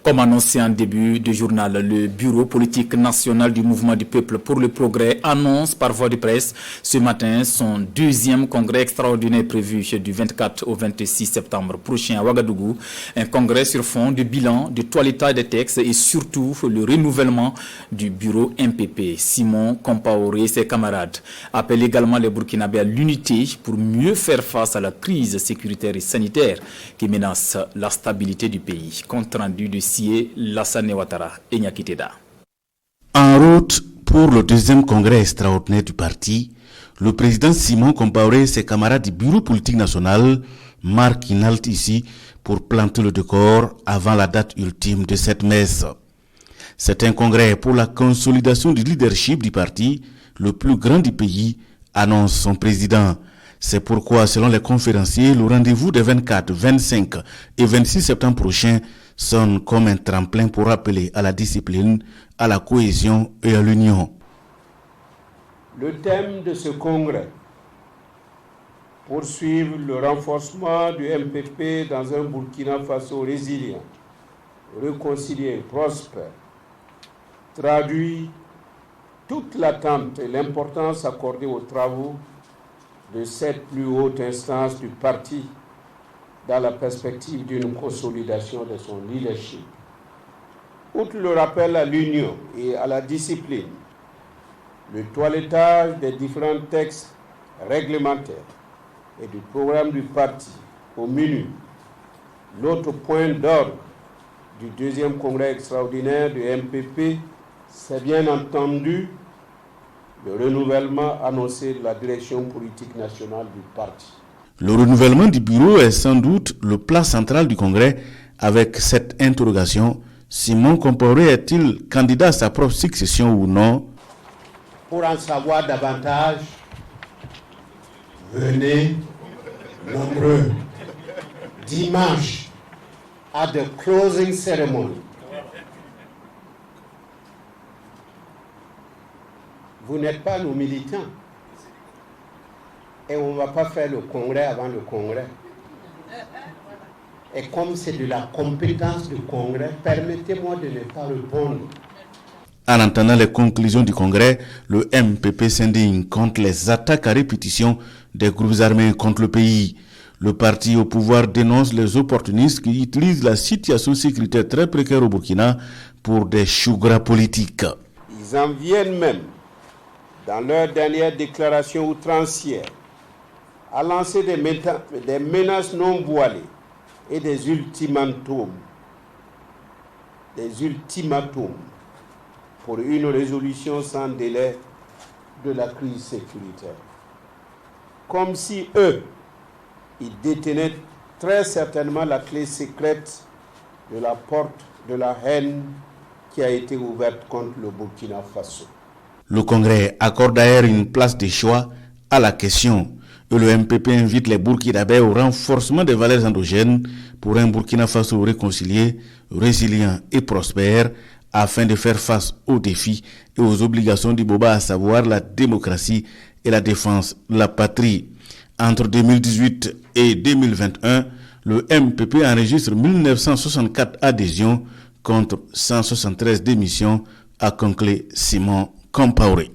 Comme annoncé en début de journal, le bureau politique national du mouvement du peuple pour le progrès annonce par voie de presse ce matin son deuxième congrès extraordinaire prévu du 24 au 26 septembre prochain à Ouagadougou. Un congrès sur fond de bilan, de toilettage des textes et surtout le renouvellement du bureau MPP. Simon Compaoré et ses camarades appellent également les Burkinabés à l'unité pour mieux faire face à la crise sécuritaire et sanitaire qui menace la stabilité du pays. Compte rendu de Lassane Ouattara et Nyakiteda. En route pour le deuxième congrès extraordinaire du parti, le président Simon Compaoré et ses camarades du bureau politique national marquent une halte ici pour planter le décor avant la date ultime de cette messe. C'est un congrès pour la consolidation du leadership du parti, le plus grand du pays, annonce son président. C'est pourquoi, selon les conférenciers, le rendez-vous des 24, 25 et 26 septembre prochains sonne comme un tremplin pour appeler à la discipline, à la cohésion et à l'union. Le thème de ce congrès, poursuivre le renforcement du MPP dans un Burkina Faso résilient, réconcilié, prospère, traduit toute l'attente et l'importance accordée aux travaux de cette plus haute instance du parti dans la perspective d'une consolidation de son leadership. Outre le rappel à l'union et à la discipline, le toilettage des différents textes réglementaires et du programme du parti au menu, l'autre point d'ordre du deuxième congrès extraordinaire du MPP, c'est bien entendu le renouvellement annoncé de la direction politique nationale du parti. Le renouvellement du bureau est sans doute le plat central du congrès. Avec cette interrogation, Simon Compaoré est-il candidat à sa propre succession ou non? Pour en savoir davantage, venez nombreux dimanche à the closing ceremony. Vous n'êtes pas nos militants. Et on ne va pas faire le congrès avant le congrès. Et comme c'est de la compétence du congrès, permettez-moi de ne pas répondre. En entendant les conclusions du congrès, le MPP s'indigne contre les attaques à répétition des groupes armés contre le pays. Le parti au pouvoir dénonce les opportunistes qui utilisent la situation sécuritaire très précaire au Burkina pour des choux gras politiques. Ils en viennent même, dans leur dernière déclaration outrancière, à lancer des menaces non voilées et des ultimatums pour une résolution sans délai de la crise sécuritaire. Comme si eux, ils détenaient très certainement la clé secrète de la porte de la haine qui a été ouverte contre le Burkina Faso. Le Congrès accorde d'ailleurs une place de choix à la question et le MPP invite les Burkinabés au renforcement des valeurs endogènes pour un Burkina Faso réconcilié, résilient et prospère afin de faire face aux défis et aux obligations du Boba, à savoir la démocratie et la défense de la patrie. Entre 2018 et 2021, le MPP enregistre 1964 adhésions contre 173 démissions, a conclu Simon Compaoré.